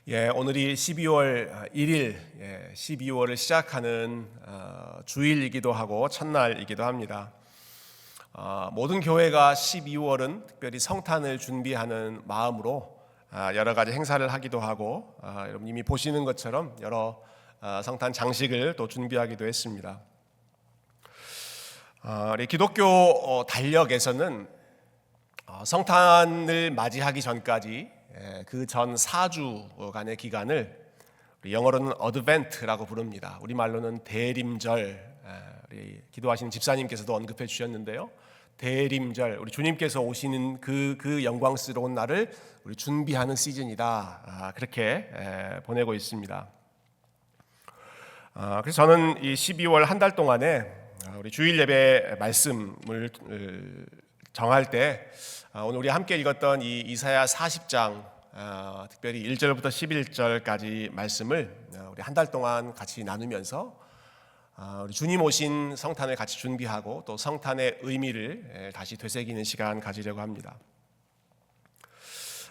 오늘이 12월 1일, 12월을 시작하는 주일이기도 하고 첫날이기도 합니다. 모든 교회가 12월은 특별히 성탄을 준비하는 마음으로 여러 가지 행사를 하기도 하고, 여러분 이미 보시는 것처럼 여러 성탄 장식을 또 준비하기도 했습니다. 우리 기독교 달력에서는 성탄을 맞이하기 전까지 그 전 4주간의 기간을 영어로는 어드벤트라고 부릅니다. 우리말로는 대림절, 우리 기도하시는 집사님께서도 언급해 주셨는데요. 대림절, 우리 주님께서 오시는 그 영광스러운 날을 우리 준비하는 시즌이다, 그렇게 보내고 있습니다. 그래서 저는 이 12월 한 달 동안에 우리 주일 예배 말씀을 정할 때 오늘 우리 함께 읽었던 이 이사야 40장, 특별히 1절부터 11절까지 말씀을 우리 한 달 동안 같이 나누면서 우리 주님 오신 성탄을 같이 준비하고 또 성탄의 의미를 다시 되새기는 시간 가지려고 합니다.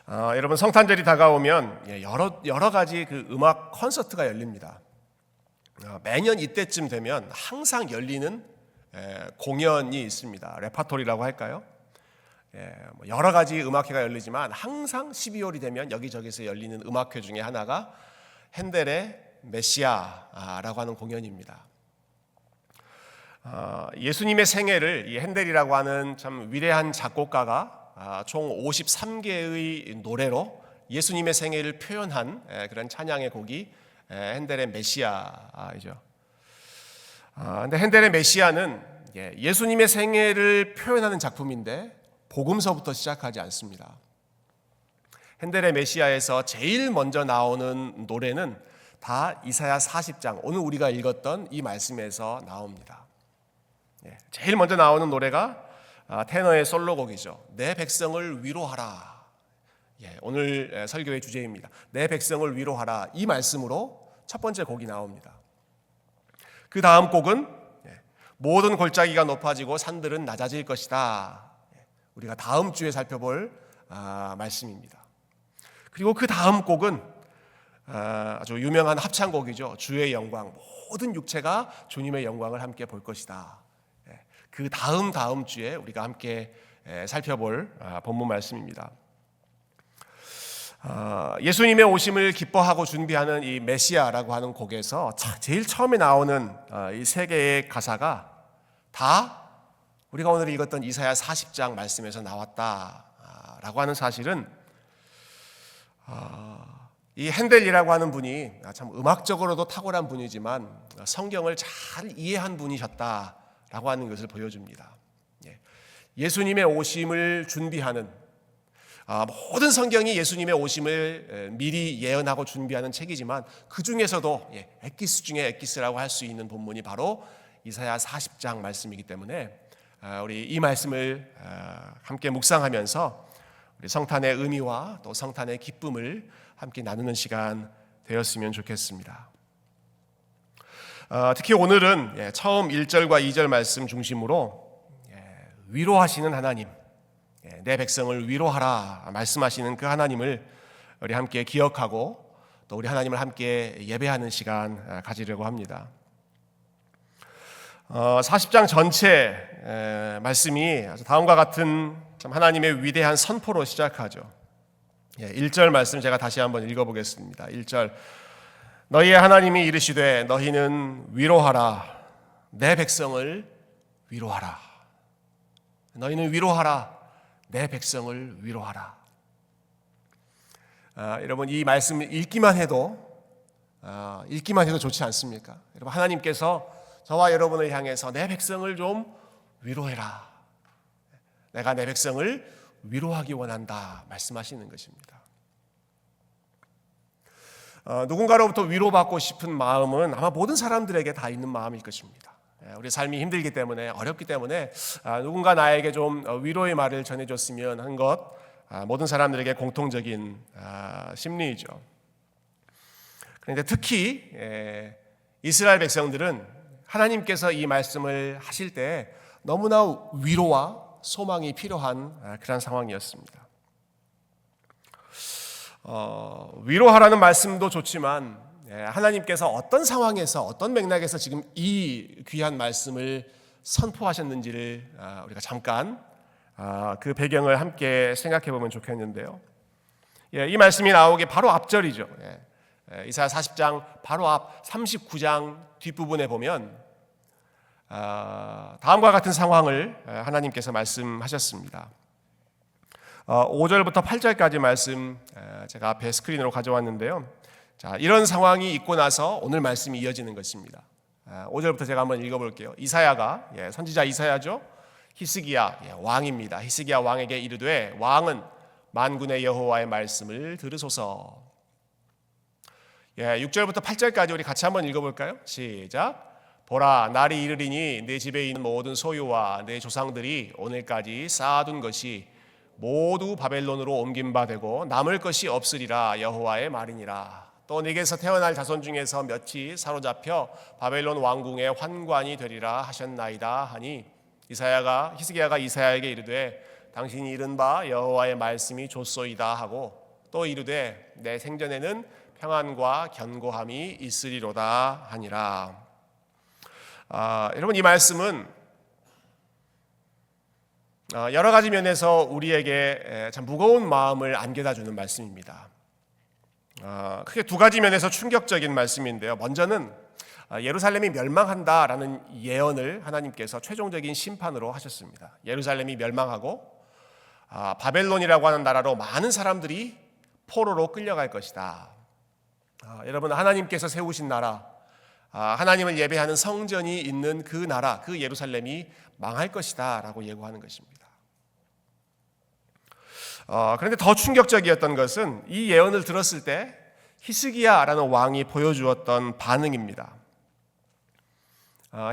여러분, 성탄절이 다가오면 여러 가지 그 음악 콘서트가 열립니다. 매년 이때쯤 되면 항상 열리는 공연이 있습니다. 레파토리라고 할까요? 여러 가지 음악회가 열리지만 항상 12월이 되면 여기저기서 열리는 음악회 중에 하나가 핸델의 메시아라고 하는 공연입니다. 예수님의 생애를 이 핸델이라고 하는 참 위대한 작곡가가 총 53개의 노래로 예수님의 생애를 표현한 그런 찬양의 곡이 핸델의 메시아이죠. 근데 핸델의 메시아는 예수님의 생애를 표현하는 작품인데 복음서부터 시작하지 않습니다. 핸델의 메시아에서 제일 먼저 나오는 노래는 다 이사야 40장, 오늘 우리가 읽었던 이 말씀에서 나옵니다. 제일 먼저 나오는 노래가 테너의 솔로곡이죠. 내 백성을 위로하라. 오늘 설교의 주제입니다. 내 백성을 위로하라. 이 말씀으로 첫 번째 곡이 나옵니다. 그 다음 곡은 모든 골짜기가 높아지고 산들은 낮아질 것이다. 우리가 다음 주에 살펴볼 말씀입니다. 그리고 그 다음 곡은 아주 유명한 합창곡이죠. 주의 영광, 모든 육체가 주님의 영광을 함께 볼 것이다. 그 다음 주에 우리가 함께 살펴볼 본문 말씀입니다. 예수님의 오심을 기뻐하고 준비하는 이 메시아라고 하는 곡에서 제일 처음에 나오는 이 세 개의 가사가 다 우리가 오늘 읽었던 이사야 40장 말씀에서 나왔다라고 하는 사실은 이 핸델이라고 하는 분이 참 음악적으로도 탁월한 분이지만 성경을 잘 이해한 분이셨다라고 하는 것을 보여줍니다. 예수님의 오심을 준비하는, 모든 성경이 예수님의 오심을 미리 예언하고 준비하는 책이지만 그 중에서도 엑기스 중에 엑기스라고 할 수 있는 본문이 바로 이사야 40장 말씀이기 때문에 우리 이 말씀을 함께 묵상하면서 우리 성탄의 의미와 또 성탄의 기쁨을 함께 나누는 시간 되었으면 좋겠습니다. 특히 오늘은 처음 1절과 2절 말씀 중심으로 위로하시는 하나님, 내 백성을 위로하라 말씀하시는 그 하나님을 우리 함께 기억하고 또 우리 하나님을 함께 예배하는 시간 가지려고 합니다. 40장 전체 말씀이 다음과 같은 참 하나님의 위대한 선포로 시작하죠. 1절 말씀 제가 다시 한번 읽어보겠습니다. 1절, 너희의 하나님이 이르시되 너희는 위로하라. 내 백성을 위로하라. 너희는 위로하라. 내 백성을 위로하라. 여러분, 이 말씀을 읽기만 해도 좋지 않습니까? 여러분, 하나님께서 저와 여러분을 향해서 내 백성을 좀 위로해라. 내가 내 백성을 위로하기 원한다 말씀하시는 것입니다. 누군가로부터 위로받고 싶은 마음은 아마 모든 사람들에게 다 있는 마음일 것입니다. 우리 삶이 힘들기 때문에, 어렵기 때문에 누군가 나에게 좀 위로의 말을 전해줬으면 한 것, 모든 사람들에게 공통적인 심리이죠. 그런데 특히 이스라엘 백성들은 하나님께서 이 말씀을 하실 때 너무나 위로와 소망이 필요한 그런 상황이었습니다. 위로하라는 말씀도 좋지만 하나님께서 어떤 상황에서 어떤 맥락에서 지금 이 귀한 말씀을 선포하셨는지를 우리가 잠깐 그 배경을 함께 생각해 보면 좋겠는데요. 이 말씀이 나오기 바로 앞절이죠. 이사야 40장 바로 앞 39장 뒷부분에 보면 다음과 같은 상황을 하나님께서 말씀하셨습니다. 5절부터 8절까지 말씀 제가 앞에 스크린으로 가져왔는데요. 자, 이런 상황이 있고 나서 오늘 말씀이 이어지는 것입니다. 5절부터 제가 한번 읽어볼게요. 이사야가 선지자 이사야죠. 히스기야 왕입니다. 히스기야 왕에게 이르되 왕은 만군의 여호와의 말씀을 들으소서. 6절부터 8절까지 우리 같이 한번 읽어볼까요? 시작. 보라, 날이 이르리니 내 집에 있는 모든 소유와 내 조상들이 오늘까지 쌓아둔 것이 모두 바벨론으로 옮긴 바 되고 남을 것이 없으리라. 여호와의 말이니라. 또 네게서 태어날 자손 중에서 몇이 사로잡혀 바벨론 왕궁의 환관이 되리라 하셨나이다 하니 히스기야가 이사야에게 이르되 당신이 이른 바 여호와의 말씀이 좋소이다 하고 또 이르되 내 생전에는 평안과 견고함이 있으리로다 하니라. 여러분, 이 말씀은 여러 가지 면에서 우리에게 참 무거운 마음을 안겨다 주는 말씀입니다. 크게 두 가지 면에서 충격적인 말씀인데요. 먼저는 예루살렘이 멸망한다라는 예언을 하나님께서 최종적인 심판으로 하셨습니다. 예루살렘이 멸망하고 바벨론이라고 하는 나라로 많은 사람들이 포로로 끌려갈 것이다. 여러분, 하나님께서 세우신 나라, 하나님을 예배하는 성전이 있는 그 나라, 그 예루살렘이 망할 것이다 라고 예고하는 것입니다. 그런데 더 충격적이었던 것은 이 예언을 들었을 때 히스기야라는 왕이 보여주었던 반응입니다.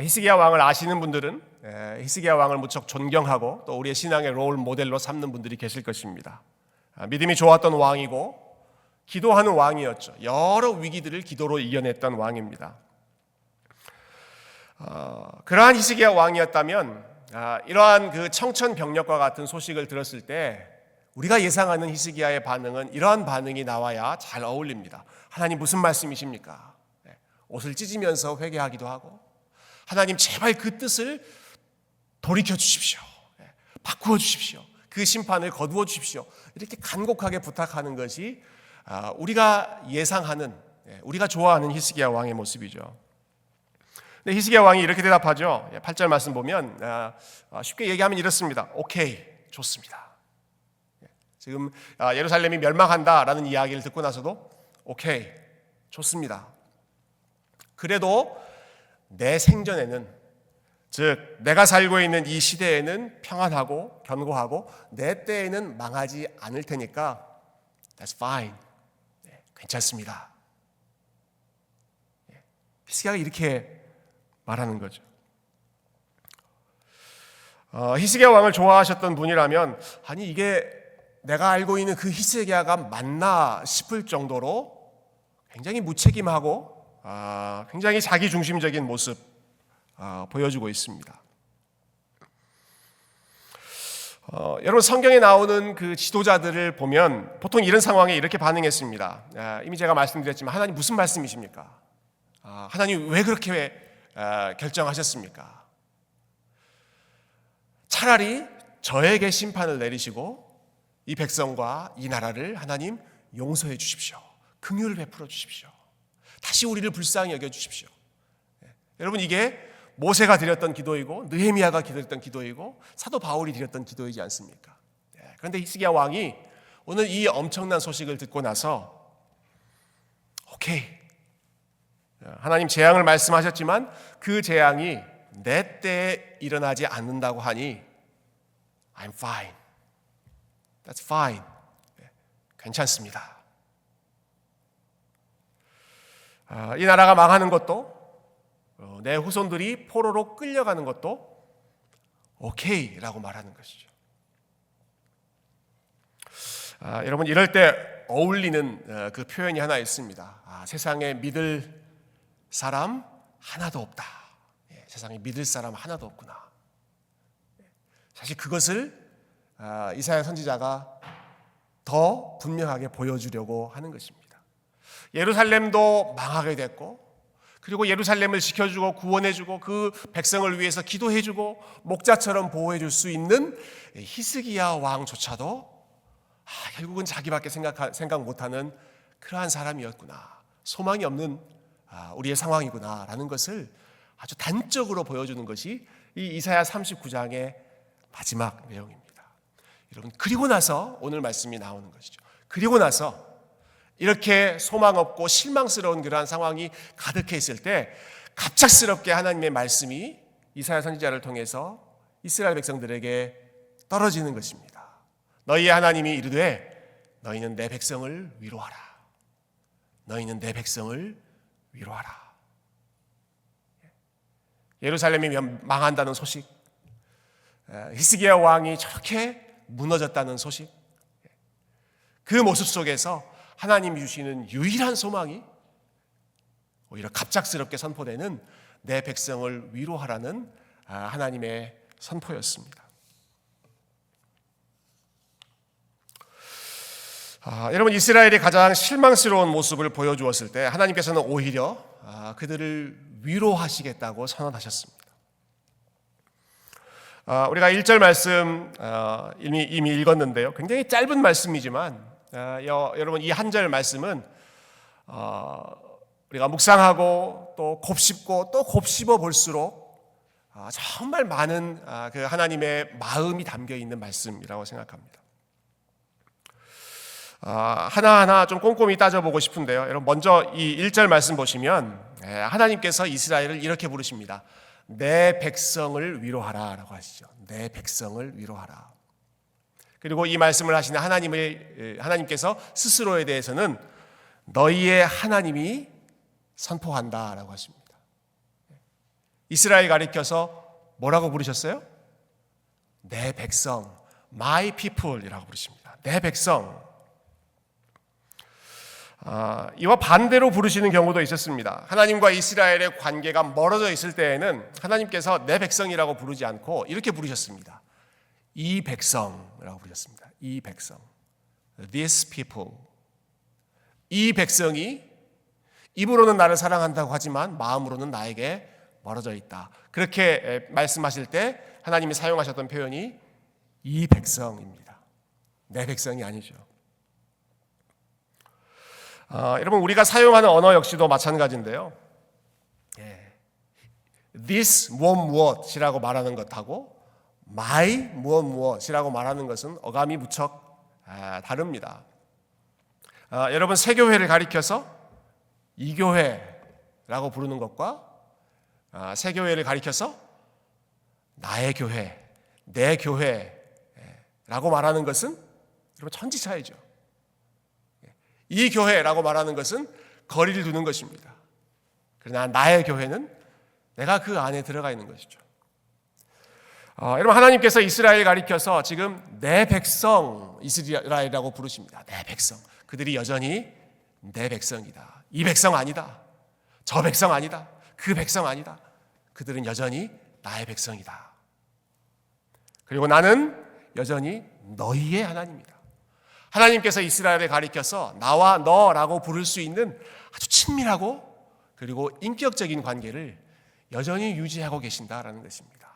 히스기야 왕을 아시는 분들은 히스기야 왕을 무척 존경하고 또 우리의 신앙의 롤 모델로 삼는 분들이 계실 것입니다. 믿음이 좋았던 왕이고 기도하는 왕이었죠. 여러 위기들을 기도로 이겨냈던 왕입니다. 그러한 히스기야 왕이었다면 이러한 그 청천벽력과 같은 소식을 들었을 때 우리가 예상하는 히스기야의 반응은 이러한 반응이 나와야 잘 어울립니다. 하나님 무슨 말씀이십니까? 옷을 찢으면서 회개하기도 하고 하나님 제발 그 뜻을 돌이켜 주십시오. 바꾸어 주십시오. 그 심판을 거두어 주십시오. 이렇게 간곡하게 부탁하는 것이 우리가 예상하는, 우리가 좋아하는 히스기야 왕의 모습이죠. 근데 히스기야 왕이 이렇게 대답하죠. 8절 말씀 보면 쉽게 얘기하면 이렇습니다. 오케이, 좋습니다. 지금 예루살렘이 멸망한다라는 이야기를 듣고 나서도 오케이, 좋습니다. 그래도 내 생전에는, 즉 내가 살고 있는 이 시대에는 평안하고 견고하고 내 때에는 망하지 않을 테니까 That's fine. 괜찮습니다. 히스기야가 이렇게 말하는 거죠. 히스기야 왕을 좋아하셨던 분이라면 아니 이게 내가 알고 있는 그 히스기야가 맞나 싶을 정도로 굉장히 무책임하고 굉장히 자기중심적인 모습 보여주고 있습니다. 여러분, 성경에 나오는 그 지도자들을 보면 보통 이런 상황에 이렇게 반응했습니다. 이미 제가 말씀드렸지만 하나님 무슨 말씀이십니까? 하나님 왜 그렇게 결정하셨습니까? 차라리 저에게 심판을 내리시고 이 백성과 이 나라를 하나님 용서해 주십시오. 긍휼을 베풀어 주십시오. 다시 우리를 불쌍히 여겨 주십시오. 여러분, 이게 모세가 드렸던 기도이고 느헤미야가 드렸던 기도이고 사도 바울이 드렸던 기도이지 않습니까? 그런데 히스기야 왕이 오늘 이 엄청난 소식을 듣고 나서 오케이, 하나님 재앙을 말씀하셨지만 그 재앙이 내 때에 일어나지 않는다고 하니 I'm fine. That's fine. 괜찮습니다. 이 나라가 망하는 것도 내 후손들이 포로로 끌려가는 것도 오케이라고 말하는 것이죠. 여러분, 이럴 때 어울리는 그 표현이 하나 있습니다. 세상에 믿을 사람 하나도 없다. 세상에 믿을 사람 하나도 없구나. 사실 그것을 이사야 선지자가 더 분명하게 보여주려고 하는 것입니다. 예루살렘도 망하게 됐고, 그리고 예루살렘을 지켜주고 구원해주고 그 백성을 위해서 기도해주고 목자처럼 보호해줄 수 있는 히스기야 왕조차도 결국은 자기밖에 생각 못하는 그러한 사람이었구나, 소망이 없는 우리의 상황이구나라는 것을 아주 단적으로 보여주는 것이 이 이사야 39장의 마지막 내용입니다. 여러분, 그리고 나서 오늘 말씀이 나오는 것이죠. 그리고 나서 이렇게 소망 없고 실망스러운 그러한 상황이 가득해 있을 때 갑작스럽게 하나님의 말씀이 이사야 선지자를 통해서 이스라엘 백성들에게 떨어지는 것입니다. 너희의 하나님이 이르되 너희는 내 백성을 위로하라. 너희는 내 백성을 위로하라. 예루살렘이 망한다는 소식, 히스기야 왕이 저렇게 무너졌다는 소식, 그 모습 속에서 하나님이 주시는 유일한 소망이 오히려 갑작스럽게 선포되는 내 백성을 위로하라는 하나님의 선포였습니다. 여러분, 이스라엘이 가장 실망스러운 모습을 보여주었을 때 하나님께서는 오히려 그들을 위로하시겠다고 선언하셨습니다. 우리가 1절 말씀 이미 읽었는데요. 굉장히 짧은 말씀이지만 여러분, 이 한 절 말씀은 우리가 묵상하고 또 곱씹고 또 곱씹어 볼수록 정말 많은 그 하나님의 마음이 담겨 있는 말씀이라고 생각합니다. 하나하나 좀 꼼꼼히 따져보고 싶은데요. 여러분, 먼저 이 1절 말씀 보시면 하나님께서 이스라엘을 이렇게 부르십니다. 내 백성을 위로하라 라고 하시죠. 내 백성을 위로하라. 그리고 이 말씀을 하시는 하나님께서 스스로에 대해서는 너희의 하나님이 선포한다 라고 하십니다. 이스라엘 가리켜서 뭐라고 부르셨어요? 내 백성, my people 이라고 부르십니다. 내 백성. 이와 반대로 부르시는 경우도 있었습니다. 하나님과 이스라엘의 관계가 멀어져 있을 때에는 하나님께서 내 백성이라고 부르지 않고 이렇게 부르셨습니다. 이 백성이라고 부르셨습니다. 이 백성, this people. 이 백성이 입으로는 나를 사랑한다고 하지만 마음으로는 나에게 멀어져 있다. 그렇게 말씀하실 때 하나님이 사용하셨던 표현이 이 백성입니다. 내 백성이 아니죠. 여러분, 우리가 사용하는 언어 역시도 마찬가지인데요. this 무엇이라고 말하는 것하고 my 무엇이라고 말하는 것은 어감이 무척 다릅니다. 여러분, 새 교회를 가리켜서 이 교회라고 부르는 것과 새 교회를 가리켜서 나의 교회, 내 교회라고 말하는 것은 여러분 천지 차이죠. 이 교회라고 말하는 것은 거리를 두는 것입니다. 그러나 나의 교회는 내가 그 안에 들어가 있는 것이죠. 여러분, 하나님께서 이스라엘 가리켜서 지금 내 백성 이스라엘이라고 부르십니다. 내 백성. 그들이 여전히 내 백성이다. 이 백성 아니다. 저 백성 아니다. 그 백성 아니다. 그들은 여전히 나의 백성이다. 그리고 나는 여전히 너희의 하나님이다. 하나님께서 이스라엘을 가리켜서 나와 너라고 부를 수 있는 아주 친밀하고 그리고 인격적인 관계를 여전히 유지하고 계신다라는 것입니다.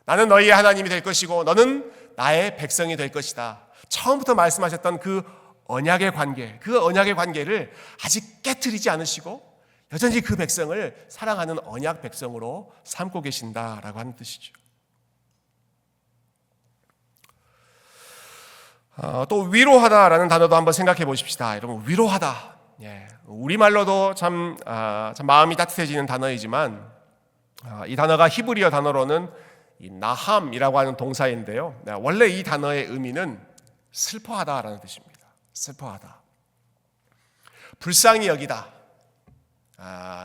나는 너희의 하나님이 될 것이고 너는 나의 백성이 될 것이다. 처음부터 말씀하셨던 그 언약의 관계, 그 언약의 관계를 아직 깨트리지 않으시고 여전히 그 백성을 사랑하는 언약 백성으로 삼고 계신다라고 하는 뜻이죠. 또 위로하다라는 단어도 한번 생각해 보십시다. 여러분, 위로하다. 우리말로도 참 마음이 따뜻해지는 단어이지만 이 단어가 히브리어 단어로는 이 나함이라고 하는 동사인데요. 원래 이 단어의 의미는 슬퍼하다라는 뜻입니다. 슬퍼하다. 불쌍히 여기다.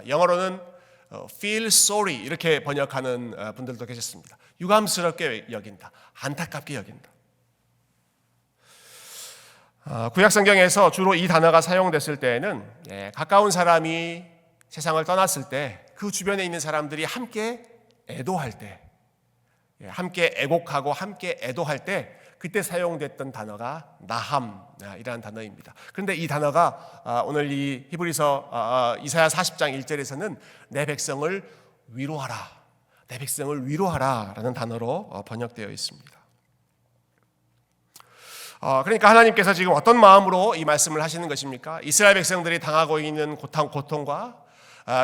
영어로는 feel sorry 이렇게 번역하는 분들도 계셨습니다. 유감스럽게 여긴다. 안타깝게 여긴다. 구약 성경에서 주로 이 단어가 사용됐을 때에는 가까운 사람이 세상을 떠났을 때 그 주변에 있는 사람들이 함께 애도할 때, 함께 애곡하고 함께 애도할 때 그때 사용됐던 단어가 나함이라는 단어입니다. 그런데 이 단어가 오늘 이 히브리서 이사야 40장 1절에서는 내 백성을 위로하라, 내 백성을 위로하라 라는 단어로 번역되어 있습니다. 그러니까 하나님께서 지금 어떤 마음으로 이 말씀을 하시는 것입니까? 이스라엘 백성들이 당하고 있는 고통과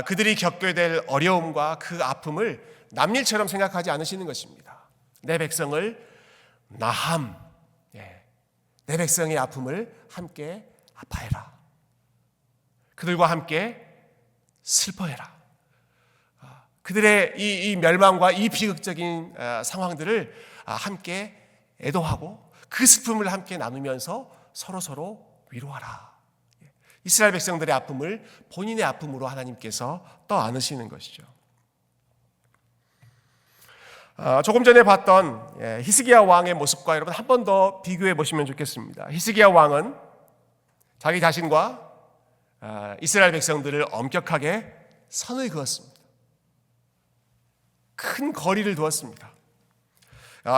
그들이 겪게 될 어려움과 그 아픔을 남일처럼 생각하지 않으시는 것입니다. 내 백성을 나함, 내 백성의 아픔을 함께 아파해라. 그들과 함께 슬퍼해라. 그들의 이 멸망과 이 비극적인 상황들을 함께 애도하고 그 슬픔을 함께 나누면서 서로 위로하라. 이스라엘 백성들의 아픔을 본인의 아픔으로 하나님께서 떠안으시는 것이죠. 조금 전에 봤던 히스기야 왕의 모습과 여러분 한 번 더 비교해 보시면 좋겠습니다. 히스기야 왕은 자기 자신과 이스라엘 백성들을 엄격하게 선을 그었습니다. 큰 거리를 두었습니다.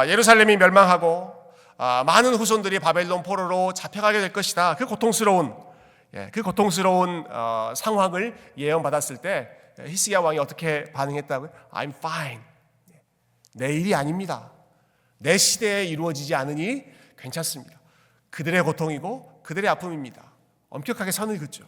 예루살렘이 멸망하고 많은 후손들이 바벨론 포로로 잡혀가게 될 것이다. 그 고통스러운 상황을 예언받았을 때 히스기야 왕이 어떻게 반응했다고요? I'm fine. 내 일이 아닙니다. 내 시대에 이루어지지 않으니 괜찮습니다. 그들의 고통이고 그들의 아픔입니다. 엄격하게 선을 긋죠.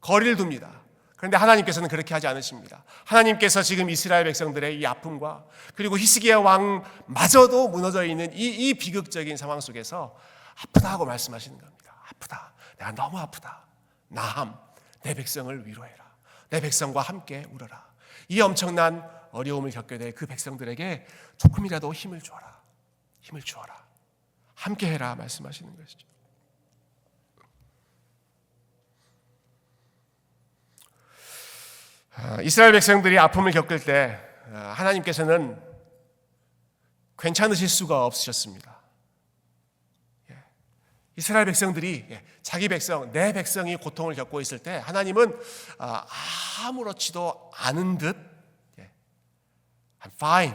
거리를 둡니다. 그런데 하나님께서는 그렇게 하지 않으십니다. 하나님께서 지금 이스라엘 백성들의 이 아픔과 그리고 히스기야 왕마저도 무너져 있는 이 비극적인 상황 속에서 아프다 하고 말씀하시는 겁니다. 아프다. 내가 너무 아프다. 나함. 내 백성을 위로해라. 내 백성과 함께 울어라. 이 엄청난 어려움을 겪게 될 그 백성들에게 조금이라도 힘을 주어라. 힘을 주어라. 함께 해라 말씀하시는 것이죠. 이스라엘 백성들이 아픔을 겪을 때 하나님께서는 괜찮으실 수가 없으셨습니다. 이스라엘 백성들이 자기 백성, 내 백성이 고통을 겪고 있을 때 하나님은 아무렇지도 않은 듯 I'm fine.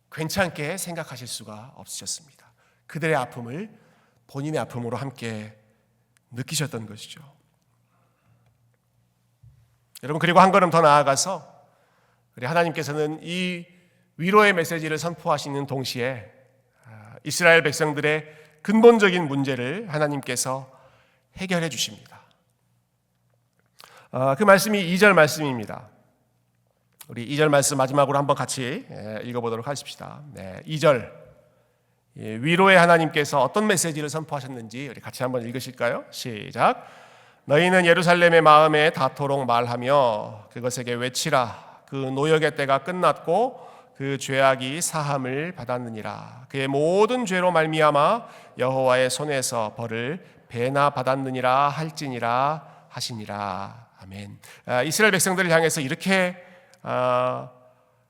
괜찮게 생각하실 수가 없으셨습니다. 그들의 아픔을 본인의 아픔으로 함께 느끼셨던 것이죠. 여러분, 그리고 한 걸음 더 나아가서 우리 하나님께서는 이 위로의 메시지를 선포하시는 동시에 이스라엘 백성들의 근본적인 문제를 하나님께서 해결해 주십니다. 그 말씀이 2절 말씀입니다. 우리 2절 말씀 마지막으로 한번 같이 읽어보도록 하십시다. 2절 위로의 하나님께서 어떤 메시지를 선포하셨는지 우리 같이 한번 읽으실까요? 시작. 너희는 예루살렘의 마음에 닿도록 말하며 그것에게 외치라. 그 노역의 때가 끝났고 그 죄악이 사함을 받았느니라. 그의 모든 죄로 말미암아 여호와의 손에서 벌을 배나 받았느니라 할지니라 하시니라. 아멘. 이스라엘 백성들을 향해서 이렇게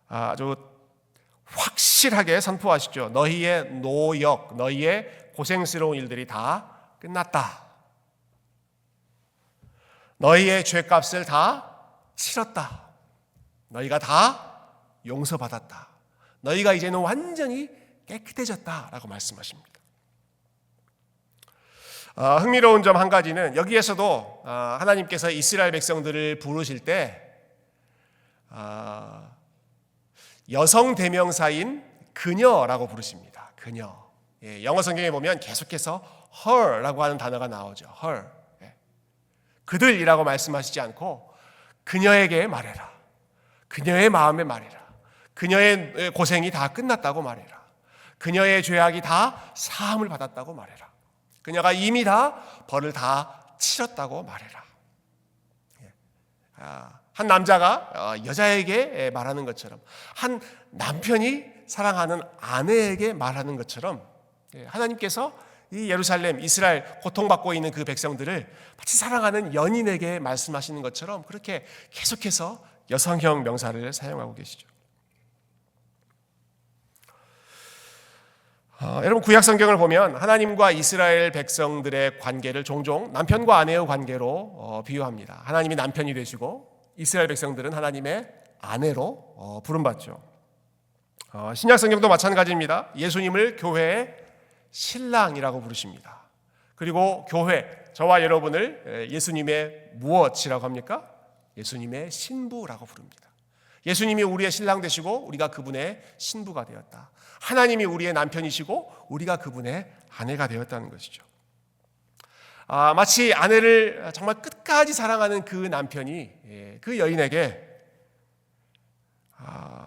아주 확실하게 선포하시죠. 너희의 노역, 너희의 고생스러운 일들이 다 끝났다. 너희의 죄값을 다 치렀다. 너희가 다 용서받았다. 너희가 이제는 완전히 깨끗해졌다라고 말씀하십니다. 흥미로운 점 한 가지는 여기에서도 하나님께서 이스라엘 백성들을 부르실 때 여성 대명사인 그녀라고 부르십니다. 그녀. 영어 성경에 보면 계속해서 her라고 하는 단어가 나오죠. her. 그들이라고 말씀하시지 않고 그녀에게 말해라. 그녀의 마음에 말해라. 그녀의 고생이 다 끝났다고 말해라. 그녀의 죄악이 다 사함을 받았다고 말해라. 그녀가 이미 다 벌을 다 치렀다고 말해라. 한 남자가 여자에게 말하는 것처럼, 한 남편이 사랑하는 아내에게 말하는 것처럼 하나님께서 이 예루살렘, 이스라엘 고통받고 있는 그 백성들을 마치 사랑하는 연인에게 말씀하시는 것처럼 그렇게 계속해서 여성형 명사를 사용하고 계시죠. 여러분, 구약 성경을 보면 하나님과 이스라엘 백성들의 관계를 종종 남편과 아내의 관계로 비유합니다. 하나님이 남편이 되시고 이스라엘 백성들은 하나님의 아내로 부름받죠. 신약 성경도 마찬가지입니다. 예수님을 교회의 신랑이라고 부르십니다. 그리고 교회, 저와 여러분을 예수님의 무엇이라고 합니까? 예수님의 신부라고 부릅니다. 예수님이 우리의 신랑 되시고 우리가 그분의 신부가 되었다. 하나님이 우리의 남편이시고 우리가 그분의 아내가 되었다는 것이죠. 마치 아내를 정말 끝까지 사랑하는 그 남편이 그 여인에게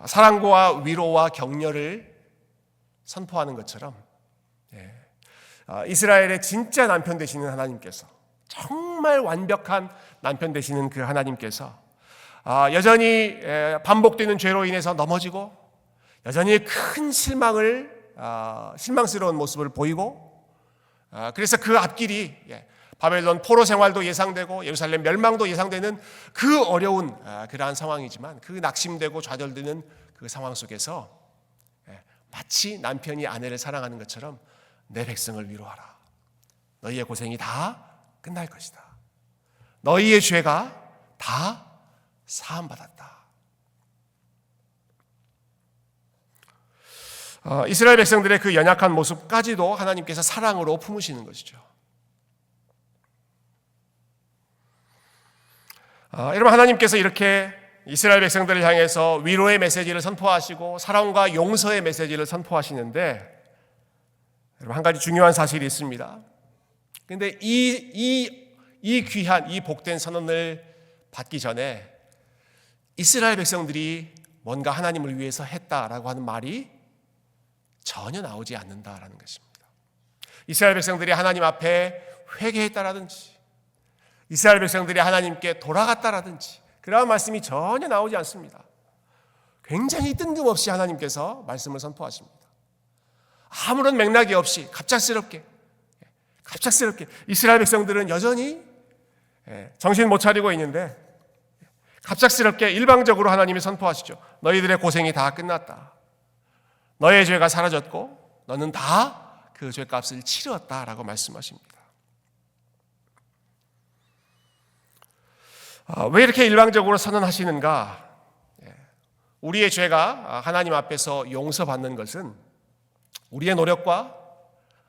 사랑과 위로와 격려를 선포하는 것처럼 이스라엘의 진짜 남편 되시는 하나님께서, 정말 완벽한 남편 되시는 그 하나님께서 여전히 반복되는 죄로 인해서 넘어지고 여전히 큰 실망스러운 모습을 보이고, 그래서 그 앞길이 바벨론 포로 생활도 예상되고 예루살렘 멸망도 예상되는 그 어려운 그러한 상황이지만, 그 낙심되고 좌절되는 그 상황 속에서 마치 남편이 아내를 사랑하는 것처럼 내 백성을 위로하라. 너희의 고생이 다 끝날 것이다. 너희의 죄가 다 사함받았다. 이스라엘 백성들의 그 연약한 모습까지도 하나님께서 사랑으로 품으시는 것이죠. 여러분, 하나님께서 이렇게 이스라엘 백성들을 향해서 위로의 메시지를 선포하시고 사랑과 용서의 메시지를 선포하시는데, 여러분, 한 가지 중요한 사실이 있습니다. 그런데 이 귀한, 이 복된 선언을 받기 전에 이스라엘 백성들이 뭔가 하나님을 위해서 했다라고 하는 말이 전혀 나오지 않는다라는 것입니다. 이스라엘 백성들이 하나님 앞에 회개했다라든지, 이스라엘 백성들이 하나님께 돌아갔다라든지 그러한 말씀이 전혀 나오지 않습니다. 굉장히 뜬금없이 하나님께서 말씀을 선포하십니다. 아무런 맥락이 없이 갑작스럽게 이스라엘 백성들은 여전히 정신 못 차리고 있는데, 갑작스럽게 일방적으로 하나님이 선포하시죠. 너희들의 고생이 다 끝났다. 너의 죄가 사라졌고 너는 다 그 죄값을 치렀다라고 말씀하십니다. 왜 이렇게 일방적으로 선언하시는가? 우리의 죄가 하나님 앞에서 용서받는 것은 우리의 노력과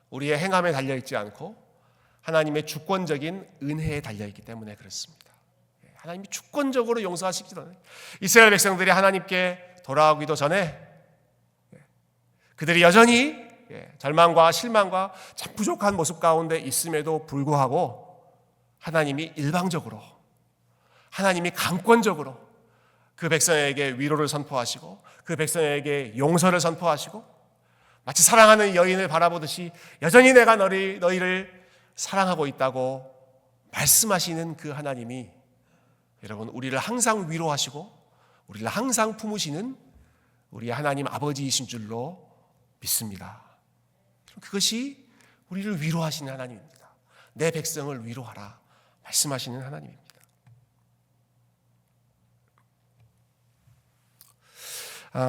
우리의 행함에 달려있지 않고 하나님의 주권적인 은혜에 달려있기 때문에 그렇습니다. 하나님이 주권적으로 용서하시기 전에, 이스라엘 백성들이 하나님께 돌아오기도 전에 그들이 여전히 절망과 실망과 참 부족한 모습 가운데 있음에도 불구하고 하나님이 일방적으로, 하나님이 강권적으로 그 백성에게 위로를 선포하시고 그 백성에게 용서를 선포하시고, 마치 사랑하는 여인을 바라보듯이 여전히 내가 너희를 사랑하고 있다고 말씀하시는 그 하나님이, 여러분, 우리를 항상 위로하시고 우리를 항상 품으시는 우리 하나님 아버지이신 줄로 믿습니다. 그것이 우리를 위로하시는 하나님입니다. 내 백성을 위로하라 말씀하시는 하나님입니다.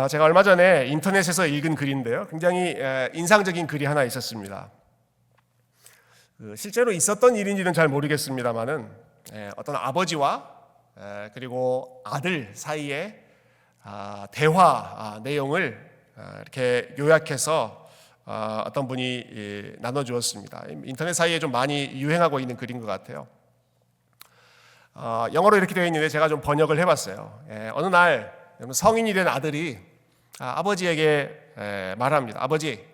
제가 얼마 전에 인터넷에서 읽은 글인데요, 굉장히 인상적인 글이 하나 있었습니다. 실제로 있었던 일인지는 잘 모르겠습니다만은 어떤 아버지와 그리고 아들 사이의 대화 내용을 이렇게 요약해서 어떤 분이 나눠주었습니다. 인터넷 사이에 좀 많이 유행하고 있는 글인 것 같아요. 영어로 이렇게 되어 있는데 제가 좀 번역을 해봤어요. 어느 날 성인이 된 아들이 아버지에게 말합니다. 아버지,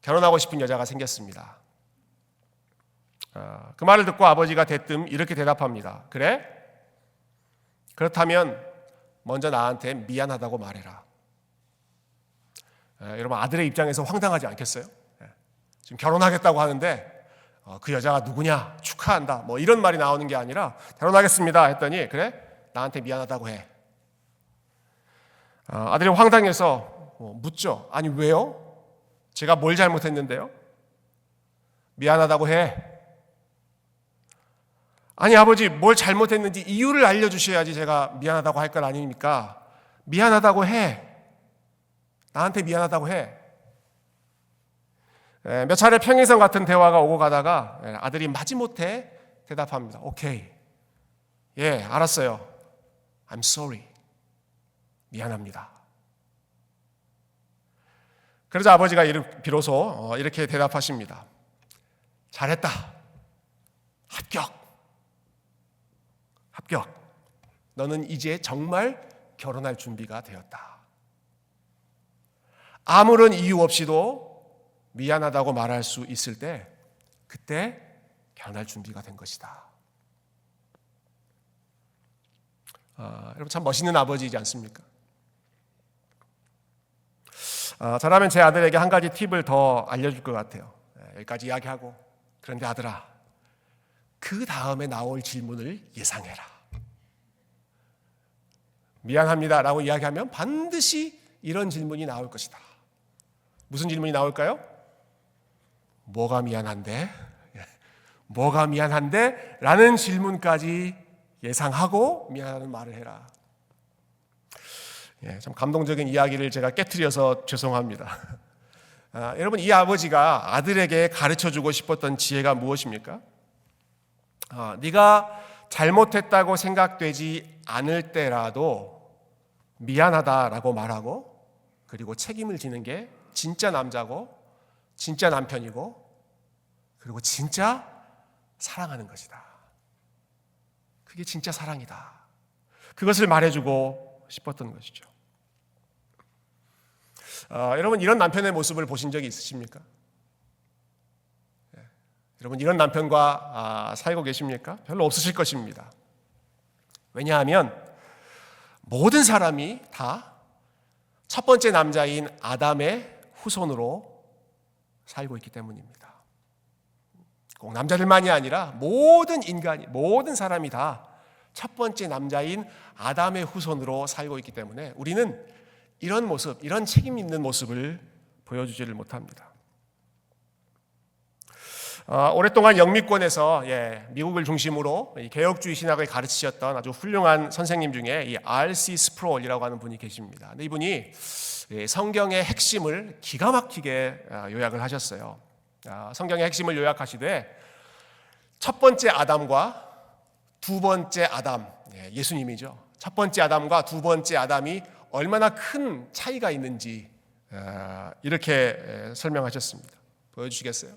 결혼하고 싶은 여자가 생겼습니다. 그 말을 듣고 아버지가 대뜸 이렇게 대답합니다. 그래? 그렇다면 먼저 나한테 미안하다고 말해라. 여러분, 아들의 입장에서 황당하지 않겠어요? 지금 결혼하겠다고 하는데 그 여자가 누구냐, 축하한다, 뭐 이런 말이 나오는 게 아니라 결혼하겠습니다 했더니, 그래? 나한테 미안하다고 해. 아들이 황당해서 묻죠. 아니, 왜요? 제가 뭘 잘못했는데요? 미안하다고 해. 아니, 아버지, 뭘 잘못했는지 이유를 알려주셔야지 제가 미안하다고 할 건 아닙니까? 미안하다고 해. 나한테 미안하다고 해. 몇 차례 평행선 같은 대화가 오고 가다가 아들이 마지못해 대답합니다. 오케이. 예, 알았어요. I'm sorry. 미안합니다. 그러자 아버지가 비로소 이렇게 대답하십니다. 잘했다. 합격. 너는 이제 정말 결혼할 준비가 되었다. 아무런 이유 없이도 미안하다고 말할 수 있을 때 그때 결혼할 준비가 된 것이다. 여러분 참 멋있는 아버지이지 않습니까? 저라면 제 아들에게 한 가지 팁을 더 알려줄 것 같아요. 여기까지 이야기하고, 그런데 아들아, 그 다음에 나올 질문을 예상해라. 미안합니다 라고 이야기하면 반드시 이런 질문이 나올 것이다. 무슨 질문이 나올까요? 뭐가 미안한데? 뭐가 미안한데? 라는 질문까지 예상하고 미안하다는 말을 해라. 참 감동적인 이야기를 제가 깨트려서 죄송합니다. 여러분, 이 아버지가 아들에게 가르쳐주고 싶었던 지혜가 무엇입니까? 네가 잘못했다고 생각되지 않을 때라도 미안하다라고 말하고, 그리고 책임을 지는 게 진짜 남자고 진짜 남편이고, 그리고 진짜 사랑하는 것이다. 그게 진짜 사랑이다. 그것을 말해주고 싶었던 것이죠. 여러분, 이런 남편의 모습을 보신 적이 있으십니까? 여러분, 이런 남편과 살고 계십니까? 별로 없으실 것입니다. 왜냐하면 모든 사람이 다 첫 번째 남자인 아담의 후손으로 살고 있기 때문입니다. 꼭 남자들만이 아니라 모든 인간이, 모든 사람이 다 첫 번째 남자인 아담의 후손으로 살고 있기 때문에 우리는 이런 모습, 이런 책임 있는 모습을 보여주지를 못합니다. 오랫동안 영미권에서 미국을 중심으로 개혁주의 신학을 가르치셨던 아주 훌륭한 선생님 중에 이 R.C. 스프롤이라고 하는 분이 계십니다. 근데 이분이 성경의 핵심을 기가 막히게 요약을 하셨어요. 성경의 핵심을 요약하시되, 첫 번째 아담과 두 번째 아담, 예수님이죠. 첫 번째 아담과 두 번째 아담이 얼마나 큰 차이가 있는지 이렇게 설명하셨습니다. 보여주시겠어요?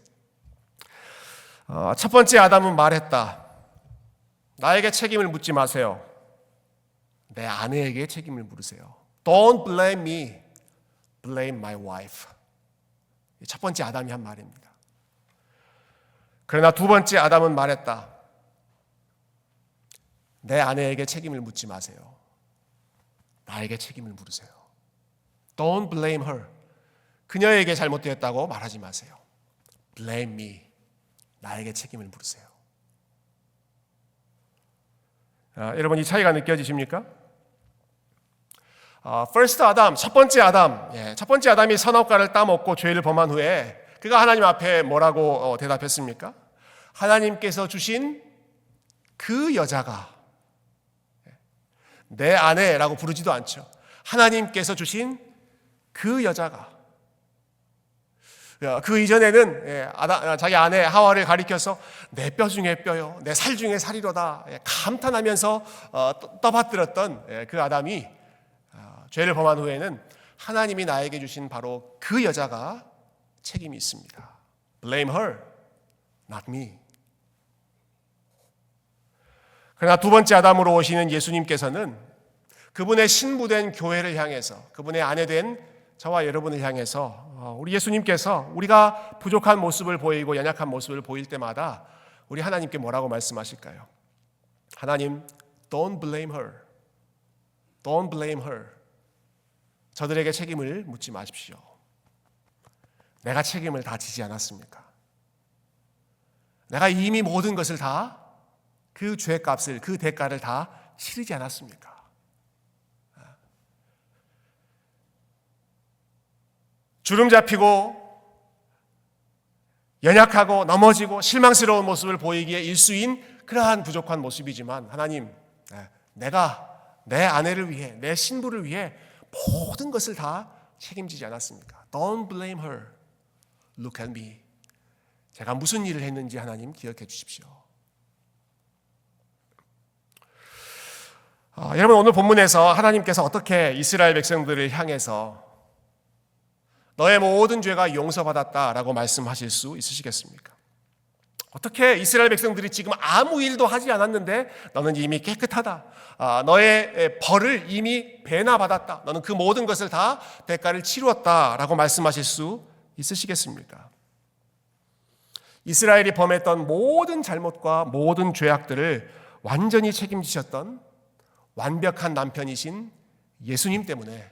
첫 번째 아담은 말했다. 나에게 책임을 묻지 마세요. 내 아내에게 책임을 물으세요. Don't blame me, blame my wife. 첫 번째 아담이 한 말입니다. 그러나 두 번째 아담은 말했다. 내 아내에게 책임을 묻지 마세요. 나에게 책임을 물으세요. Don't blame her. 그녀에게 잘못되었다고 말하지 마세요. Blame me. 나에게 책임을 물으세요. 여러분, 이 차이가 느껴지십니까? First 아담, 첫 번째 아담. 첫 번째 아담이 선악과를 따먹고 죄를 범한 후에 그가 하나님 앞에 뭐라고 대답했습니까? 하나님께서 주신 그 여자가, 내 아내라고 부르지도 않죠. 하나님께서 주신 그 여자가, 그 이전에는 자기 아내 하와를 가리켜서 내 뼈 중에 뼈요, 내 살 중에 살이로다 감탄하면서 떠받들었던 그 아담이 죄를 범한 후에는 하나님이 나에게 주신 바로 그 여자가 책임이 있습니다. Blame her, not me. 그러나 두 번째 아담으로 오시는 예수님께서는 그분의 신부된 교회를 향해서, 그분의 아내된 저와 여러분을 향해서, 우리 예수님께서 우리가 부족한 모습을 보이고 연약한 모습을 보일 때마다 우리 하나님께 뭐라고 말씀하실까요? 하나님, don't blame her. Don't blame her. 저들에게 책임을 묻지 마십시오. 내가 책임을 다 지지 않았습니까? 내가 이미 모든 것을 다, 그 죄값을, 그 대가를 다 치르지 않았습니까? 주름 잡히고 연약하고 넘어지고 실망스러운 모습을 보이기에 일수인 그러한 부족한 모습이지만, 하나님, 내가 내 아내를 위해, 내 신부를 위해 모든 것을 다 책임지지 않았습니까? Don't blame her. Look at me. 제가 무슨 일을 했는지 하나님 기억해 주십시오. 여러분, 오늘 본문에서 하나님께서 어떻게 이스라엘 백성들을 향해서 너의 모든 죄가 용서받았다라고 말씀하실 수 있으시겠습니까? 어떻게 이스라엘 백성들이 지금 아무 일도 하지 않았는데 너는 이미 깨끗하다. 너의 벌을 이미 배나 받았다. 너는 그 모든 것을 다 대가를 치루었다라고 말씀하실 수 있으시겠습니까? 이스라엘이 범했던 모든 잘못과 모든 죄악들을 완전히 책임지셨던 완벽한 남편이신 예수님 때문에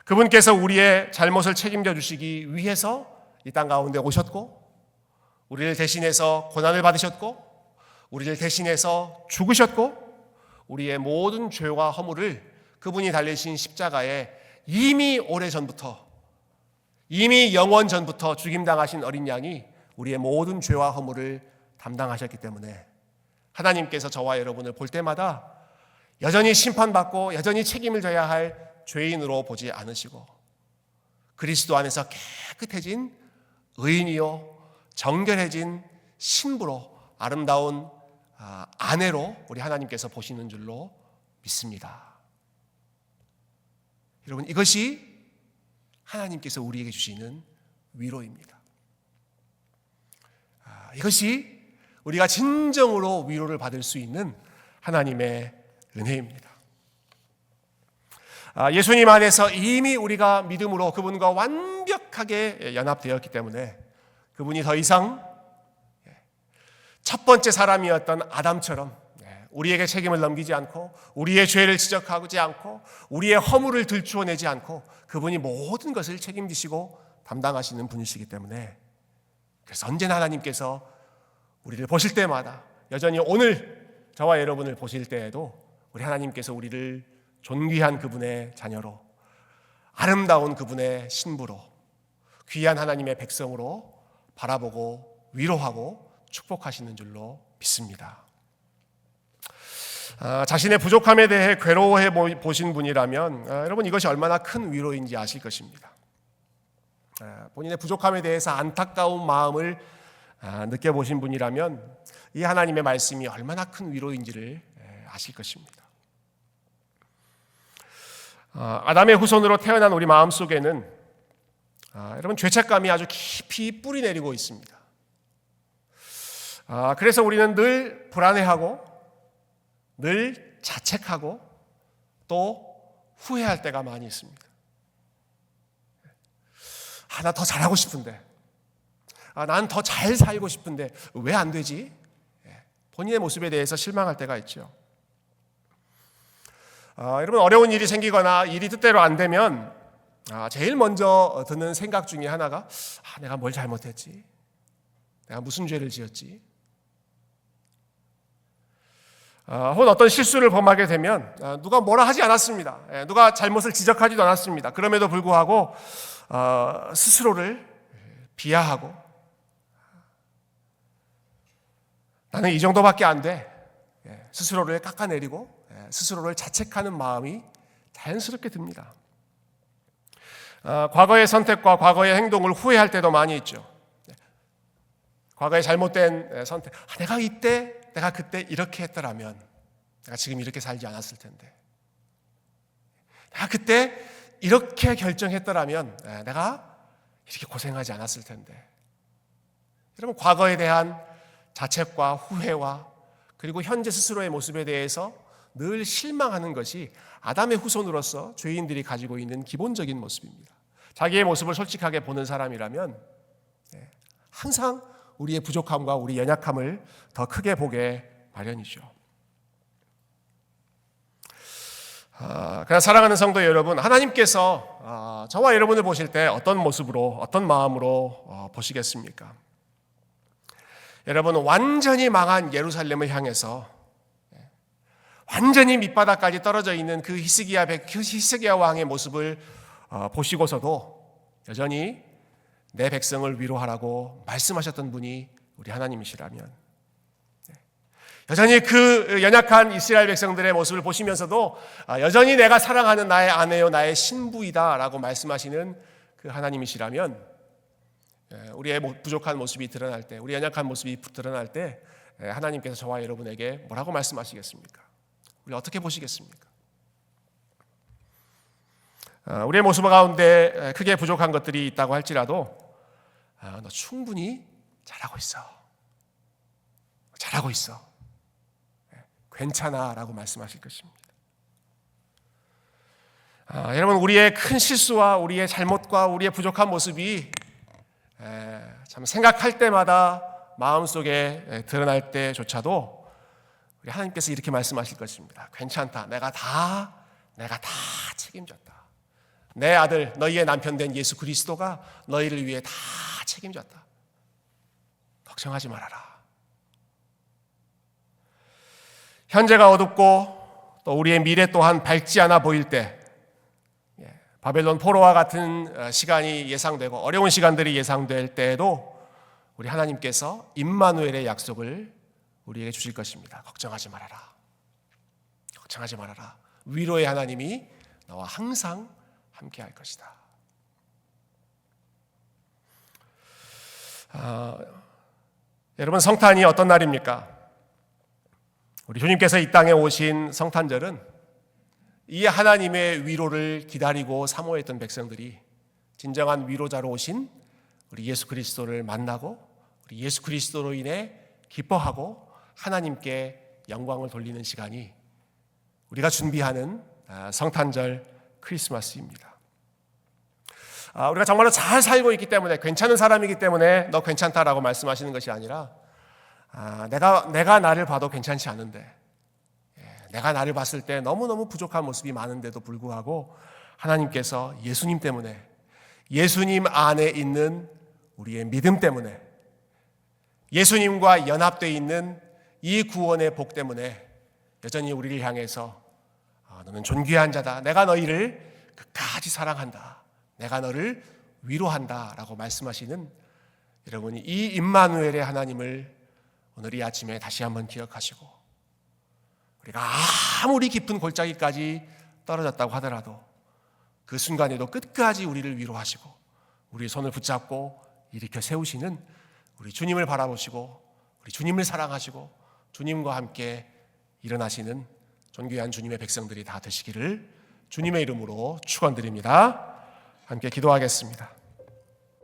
그분께서 우리의 잘못을 책임져 주시기 위해서 이 땅 가운데 오셨고 우리를 대신해서 고난을 받으셨고 우리를 대신해서 죽으셨고 우리의 모든 죄와 허물을 그분이 달리신 십자가에 이미 오래전부터 이미 영원 전부터 죽임당하신 어린 양이 우리의 모든 죄와 허물을 담당하셨기 때문에 하나님께서 저와 여러분을 볼 때마다 여전히 심판받고 여전히 책임을 져야 할 죄인으로 보지 않으시고 그리스도 안에서 깨끗해진 의인이요 정결해진 신부로 아름다운 아내로 우리 하나님께서 보시는 줄로 믿습니다. 여러분, 이것이 하나님께서 우리에게 주시는 위로입니다. 이것이 우리가 진정으로 위로를 받을 수 있는 하나님의 은혜입니다. 예수님 안에서 이미 우리가 믿음으로 그분과 완벽하게 연합되었기 때문에 그분이 더 이상 첫 번째 사람이었던 아담처럼 우리에게 책임을 넘기지 않고 우리의 죄를 지적하지 않고 우리의 허물을 들추어내지 않고 그분이 모든 것을 책임지시고 담당하시는 분이시기 때문에 그래서 언제나 하나님께서 우리를 보실 때마다 여전히 오늘 저와 여러분을 보실 때에도 우리 하나님께서 우리를 존귀한 그분의 자녀로 아름다운 그분의 신부로 귀한 하나님의 백성으로 바라보고 위로하고 축복하시는 줄로 믿습니다. 자신의 부족함에 대해 괴로워해 보신 분이라면 여러분 이것이 얼마나 큰 위로인지 아실 것입니다. 본인의 부족함에 대해서 안타까운 마음을 느껴보신 분이라면 이 하나님의 말씀이 얼마나 큰 위로인지를 아실 것입니다. 아담의 후손으로 태어난 우리 마음속에는 여러분 죄책감이 아주 깊이 뿌리 내리고 있습니다. 그래서 우리는 늘 불안해하고 늘 자책하고 또 후회할 때가 많이 있습니다. 나 더 잘하고 싶은데 난 더 잘 살고 싶은데 왜 안 되지? 본인의 모습에 대해서 실망할 때가 있죠. 여러분 어려운 일이 생기거나 일이 뜻대로 안 되면 제일 먼저 드는 생각 중에 하나가 내가 뭘 잘못했지? 내가 무슨 죄를 지었지? 혹은 어떤 실수를 범하게 되면 누가 뭐라 하지 않았습니다. 누가 잘못을 지적하지도 않았습니다. 그럼에도 불구하고 스스로를 비하하고 나는 이 정도밖에 안 돼. 스스로를 깎아내리고 스스로를 자책하는 마음이 자연스럽게 듭니다. 과거의 선택과 과거의 행동을 후회할 때도 많이 있죠. 과거의 잘못된 선택. 내가 그때 이렇게 했더라면 내가 지금 이렇게 살지 않았을 텐데. 내가 그때 이렇게 결정했더라면 내가 이렇게 고생하지 않았을 텐데. 여러분 과거에 대한 자책과 후회와 그리고 현재 스스로의 모습에 대해서 늘 실망하는 것이 아담의 후손으로서 죄인들이 가지고 있는 기본적인 모습입니다. 자기의 모습을 솔직하게 보는 사람이라면 항상 우리의 부족함과 우리 연약함을 더 크게 보게 마련이죠. 그러나 사랑하는 성도 여러분, 하나님께서 저와 여러분을 보실 때 어떤 모습으로 어떤 마음으로 보시겠습니까? 여러분 완전히 망한 예루살렘을 향해서 완전히 밑바닥까지 떨어져 있는 그 히스기야 왕의 모습을 보시고서도 여전히 내 백성을 위로하라고 말씀하셨던 분이 우리 하나님이시라면 여전히 그 연약한 이스라엘 백성들의 모습을 보시면서도 여전히 내가 사랑하는 나의 아내요 나의 신부이다 라고 말씀하시는 그 하나님이시라면 우리의 부족한 모습이 드러날 때 우리 연약한 모습이 드러날 때 하나님께서 저와 여러분에게 뭐라고 말씀하시겠습니까? 우리 어떻게 보시겠습니까? 우리의 모습 가운데 크게 부족한 것들이 있다고 할지라도 너 충분히 잘하고 있어. 잘하고 있어. 괜찮아 라고 말씀하실 것입니다. 여러분, 우리의 큰 실수와 우리의 잘못과 우리의 부족한 모습이 참 생각할 때마다 마음속에 드러날 때조차도 우리 하나님께서 이렇게 말씀하실 것입니다. 괜찮다. 내가 다 책임졌다. 내 아들, 너희의 남편 된 예수 그리스도가 너희를 위해 다 책임졌다. 걱정하지 말아라. 현재가 어둡고 또 우리의 미래 또한 밝지 않아 보일 때, 바벨론 포로와 같은 시간이 예상되고 어려운 시간들이 예상될 때에도 우리 하나님께서 임마누엘의 약속을 우리에게 주실 것입니다. 걱정하지 말아라. 걱정하지 말아라. 위로의 하나님이 너와 항상 함께 할 것이다. 여러분, 성탄이 어떤 날입니까? 우리 주님께서 이 땅에 오신 성탄절은 이 하나님의 위로를 기다리고 사모했던 백성들이 진정한 위로자로 오신 우리 예수 그리스도를 만나고 우리 예수 그리스도로 인해 기뻐하고 하나님께 영광을 돌리는 시간이 우리가 준비하는 성탄절 크리스마스입니다. 우리가 정말로 잘 살고 있기 때문에, 괜찮은 사람이기 때문에 너 괜찮다라고 말씀하시는 것이 아니라 내가 나를 봐도 괜찮지 않은데, 내가 나를 봤을 때 너무너무 부족한 모습이 많은데도 불구하고 하나님께서 예수님 때문에, 예수님 안에 있는 우리의 믿음 때문에, 예수님과 연합되어 있는 이 구원의 복 때문에 여전히 우리를 향해서 너는 존귀한 자다. 내가 너희를 끝까지 사랑한다. 내가 너를 위로한다. 라고 말씀하시는 여러분이 이 임마누엘의 하나님을 오늘 이 아침에 다시 한번 기억하시고, 우리가 아무리 깊은 골짜기까지 떨어졌다고 하더라도 그 순간에도 끝까지 우리를 위로하시고 우리의 손을 붙잡고 일으켜 세우시는 우리 주님을 바라보시고 우리 주님을 사랑하시고 주님과 함께 일어나시는 존귀한 주님의 백성들이 다 되시기를 주님의 이름으로 축원드립니다. 함께 기도하겠습니다.